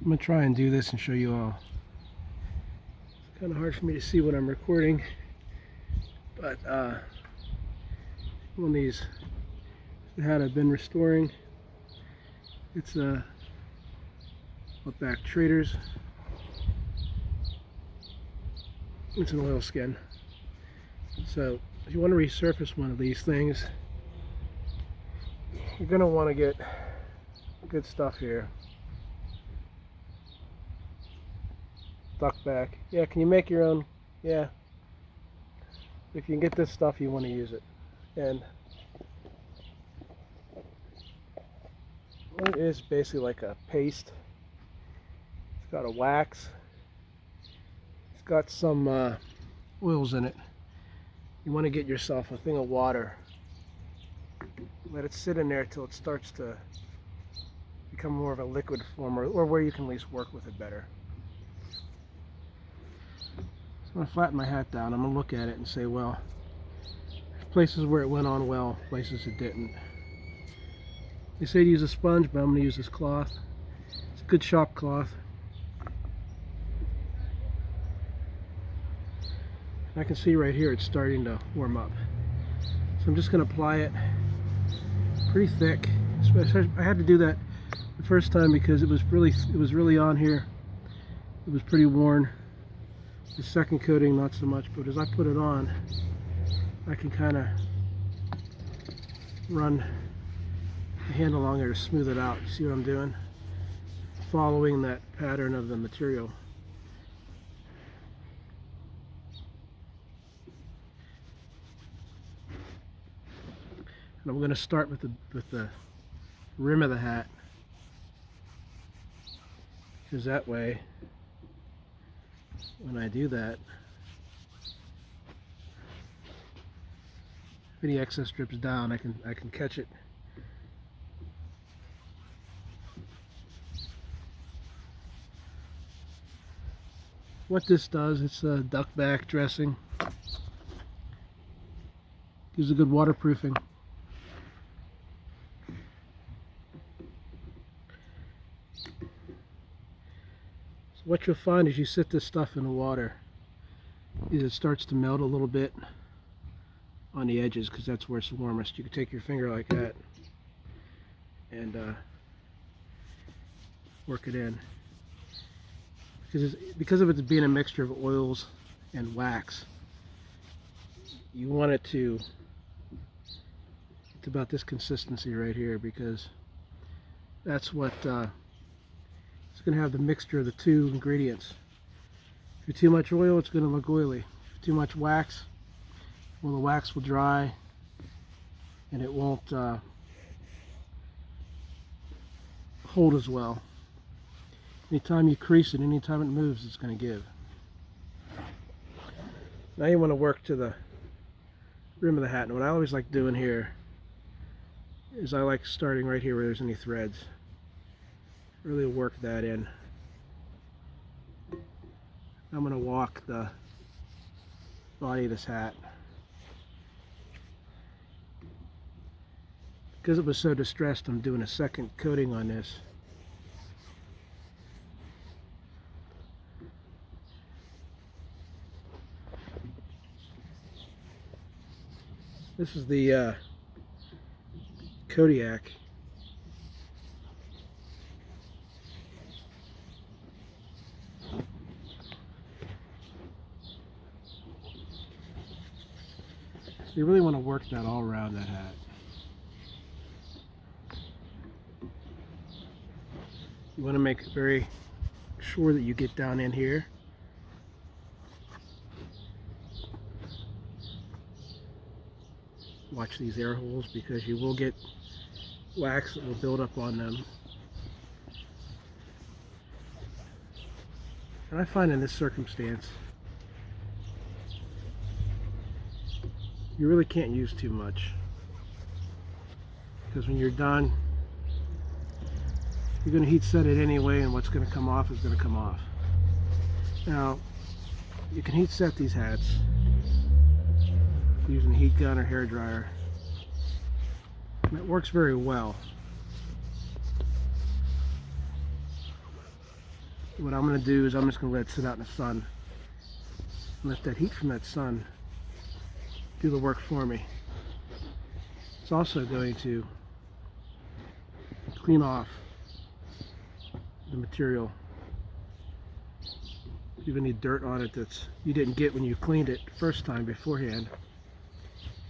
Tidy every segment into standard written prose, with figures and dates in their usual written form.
I'm going to try and do this and show you all. It's kind of hard for me to see what I'm recording, but one of these the hat I've been restoring. It's a Outback Traders. It's an oilskin. So if you want to resurface one of these things, you're going to want to get good stuff here. Duck back. Yeah, can you make your own? Yeah. If you can get this stuff, you want to use it. And it is basically like a paste. It's got a wax. It's got some oils in it. You want to get yourself a thing of water. Let it sit in there till it starts to become more of a liquid form, or where you can at least work with it better. I'm going to flatten my hat down. I'm going to look at it and say, well, there's places where it went on well, places it didn't. They say to use a sponge, but I'm going to use this cloth. It's a good shop cloth. I can see right here it's starting to warm up. So I'm just going to apply it pretty thick. I had to do that the first time because it was really on here. It was pretty worn. The second coating not so much, but as I put it on, I can kind of run the hand along there to smooth it out. You see what I'm doing? Following that pattern of the material. And I'm going to start with the rim of the hat, because that way, when I do that, if any excess drips down, I can catch it. What this does, it's a duck back dressing. Gives a good waterproofing. What you'll find as you sit this stuff in the water is it starts to melt a little bit on the edges, because that's where it's warmest. You can take your finger like that and work it in. Because of it being a mixture of oils and wax, you want it to, it's about this consistency right here, because that's what it's going to have the mixture of the two ingredients. If you're too much oil, it's going to look oily. If too much wax, well, the wax will dry and it won't hold as well. Anytime you crease it, anytime it moves, it's going to give. Now you want to work to the rim of the hat. And what I always like doing here is I like starting right here where there's any threads. Really work that in. I'm going to walk the body of this hat. Because it was so distressed, I'm doing a second coating on this. This is the Kodiak. You really want to work that all around that hat. You want to make very sure that you get down in here. Watch these air holes, because you will get wax that will build up on them. And I find in this circumstance, you really can't use too much, because when you're done, you're going to heat set it anyway, and what's going to come off is going to come off. Now, you can heat set these hats using a heat gun or hair dryer, and it works very well. what I'm going to do is I'm just going to let it sit out in the sun. Let that heat from that sun do the work for me. It's also going to clean off the material. If you have any dirt on it that you didn't get when you cleaned it the first time beforehand,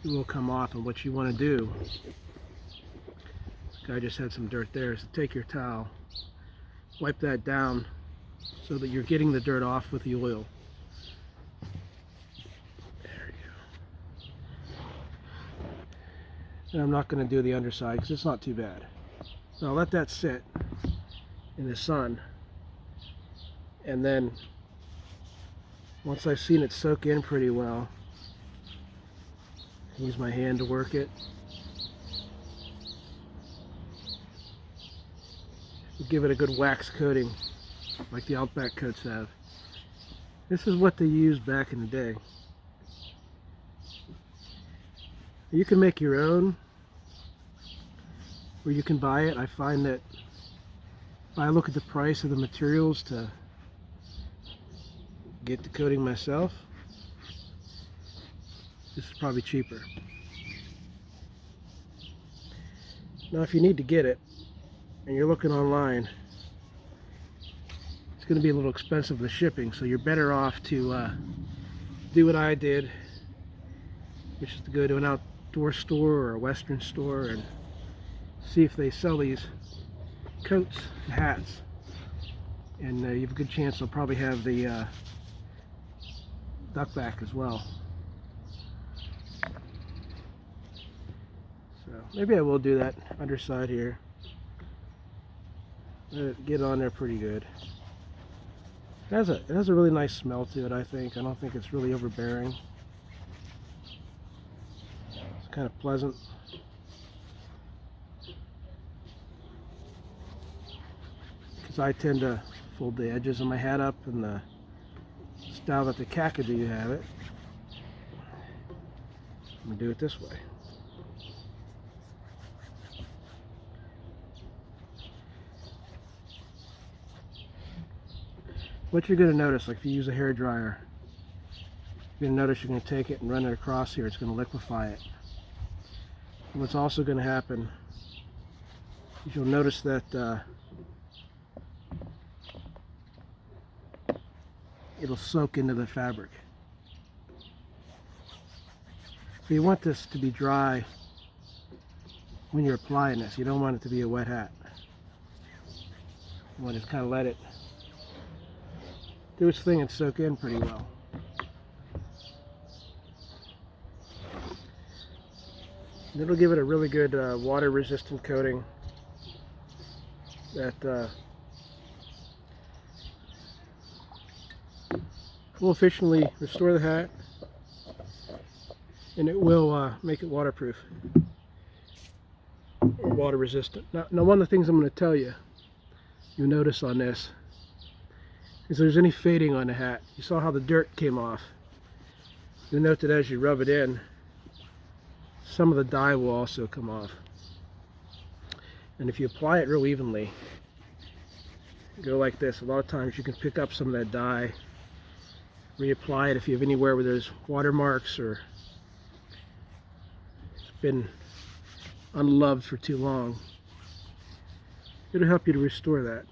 it will come off. And what you want to do, this guy just had some dirt there, is to take your towel, wipe that down so that you're getting the dirt off with the oil. There you go. And I'm not going to do the underside because it's not too bad. So I'll let that sit in the sun, and then once I've seen it soak in pretty well, use my hand to work it. Give it a good wax coating like the Outback coats have. This is what they used back in the day. You can make your own, or you can buy it. I find that if I look at the price of the materials to get the coating myself, this is probably cheaper. Now if you need to get it and you're looking online, it's going to be a little expensive with shipping, so you're better off to do what I did, which is to go to an outdoor store or a western store and see if they sell these coats and hats, and you have a good chance they'll probably have the duckback as well. So maybe I will do that underside here. Let it get on there pretty good. It has a really nice smell to it, I think. I don't think it's really overbearing. It's kind of pleasant. Because I tend to fold the edges of my hat up in the style that the Kakadu have it. I'm going to do it this way. What you're going to notice, like if you use a hair dryer, you're going to notice you're going to take it and run it across here. It's going to liquefy it. And what's also going to happen is you'll notice that it'll soak into the fabric. So you want this to be dry when you're applying this. You don't want it to be a wet hat. You want to just kind of let it do its thing and soak in pretty well. And it'll give it a really good water resistant coating that will efficiently restore the hat, and it will make it waterproof or water resistant. Now one of the things I'm going to tell you, you'll notice on this, is there's any fading on the hat. You saw how the dirt came off. You'll note that as you rub it in, some of the dye will also come off. And if you apply it real evenly, go like this, a lot of times you can pick up some of that dye, reapply it if you have anywhere where there's watermarks or it's been unloved for too long. It'll help you to restore that.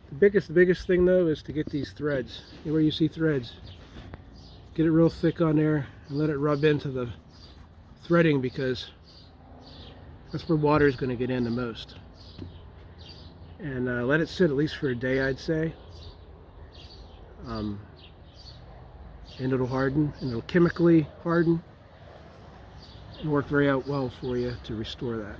The biggest thing though is to get these threads. Where you see threads, get it real thick on there and let it rub into the threading, because that's where water is going to get in the most. And let it sit at least for a day, I'd say. And it'll harden, and it'll chemically harden and work very well for you to restore that.